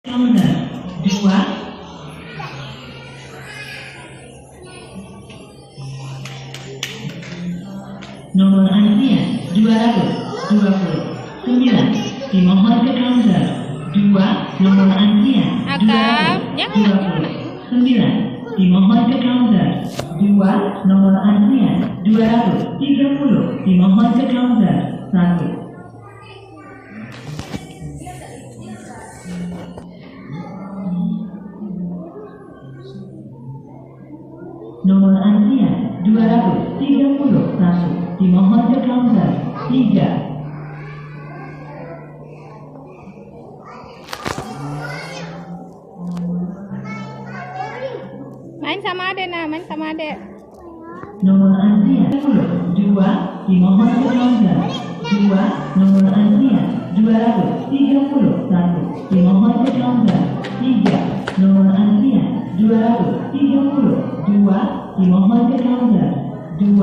Calendar 2. Nomor antrian 229. Dimohon ke counter 2. Nomor antrian 229. Dimohon ke counter 2. Nomor antrian 230. Dimohon ke counter 1. Nomor antrian 231. Dimohon ke counter 3. Main sama adek nah, main sama adek. Nomor antrian 2. Dimohon ke counter 2. Nomor antrian 231. Dimohon ke counter 3. Nomor antrian 232. Dimohon ke counter 2.